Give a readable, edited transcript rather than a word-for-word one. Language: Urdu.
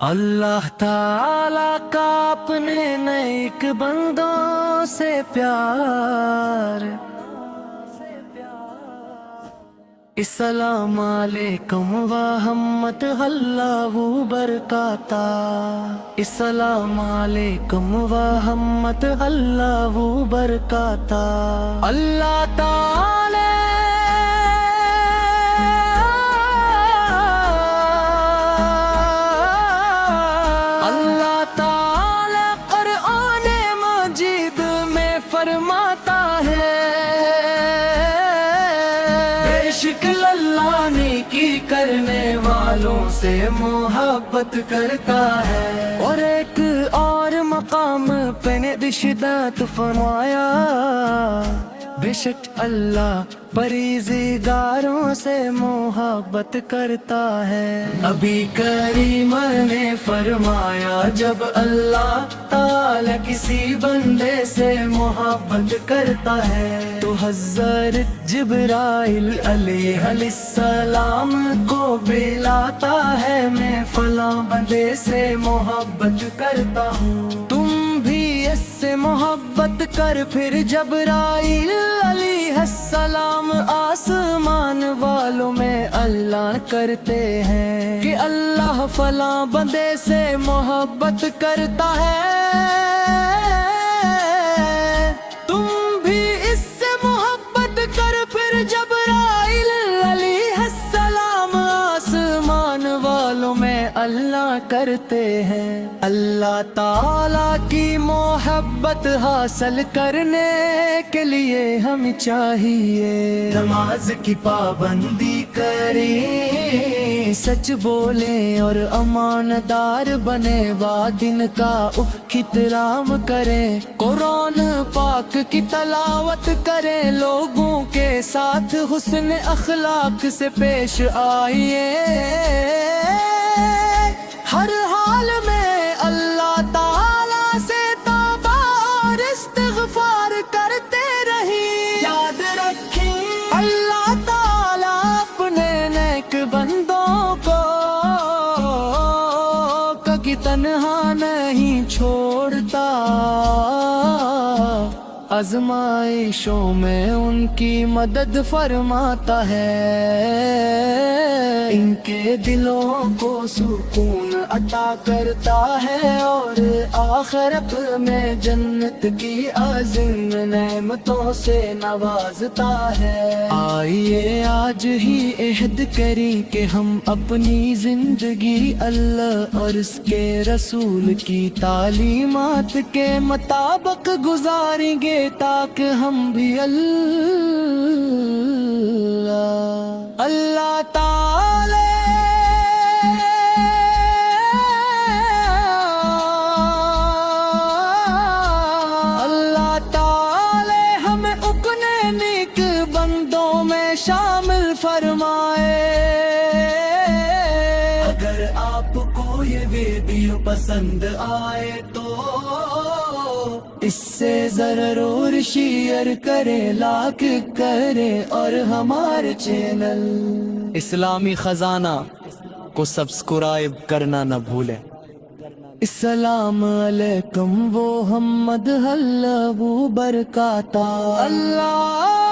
اللہ تعالیٰ کا اپنے نیک بندوں سے پیار، السلام علیکم ورحمۃ اللہ وبرکاتہ، السلام علیکم ورحمۃ اللہ وبرکاتہ۔ اللہ تعالی قرآن مجید میں فرماتا ہے، بے شک اللہ نیکی کرنے والوں سے محبت کرتا ہے۔ اور ایک اور مقام پہ نے ارشاد فرمایا، بے شک اللہ پرہیزگاروں سے محبت کرتا ہے۔ نبی کریم نے فرمایا، جب اللہ تعالی کسی بندے سے محبت کرتا ہے تو حضرت جبرائیل علیہ السلام کو بلاتا ہے، میں فلاں بندے سے محبت کرتا ہوں، تم بھی اس سے محبت کر۔ پھر جبرائیل علیہ السلام آسمان والوں میں اعلان کرتے ہیں کہ اللہ فلاں بندے سے محبت کرتا ہے، تم بھی اس سے محبت کر۔ پھر جبرائیل علیہ السلام آسمان والوں میں اللہ کرتے ہیں۔ اللہ تعالیٰ کی محبت حاصل کرنے کے لیے ہمیں چاہیے نماز کی پابندی کریں، سچ بولیں اور امانتدار بنے، وعدن کا احترام کریں، قرآن پاک کی تلاوت کریں، لوگوں کے ساتھ حسن اخلاق سے پیش آئیے، ہر حال میں اللہ تعالی سے توبہ اور استغفار کرتے رہیں۔ یاد رکھیں اللہ تعالی اپنے نیک بندوں کو کبھی تنہا نہیں چھوڑتا، آزمائشوں میں ان کی مدد فرماتا ہے، ان کے دلوں کو سکون عطا کرتا ہے اور آخرت میں جنت کی عظیم نعمتوں سے نوازتا ہے۔ آئیے آج ہی عہد کریں کہ ہم اپنی زندگی اللہ اور اس کے رسول کی تعلیمات کے مطابق گزاریں گے، تاکہ ہم بھی اللہ تعالی ہمیں اپنے نیک بندوں میں شامل فرمائے۔ اگر آپ کو یہ ویڈیو پسند آئے تو اس سے ضرور شیئر کریں، لائک کریں اور ہمارے چینل اسلامی خزانہ کو سبسکرائب کرنا نہ بھولیں۔ السلام علیکم محمد اللہ وبرکاتہ۔ اللہ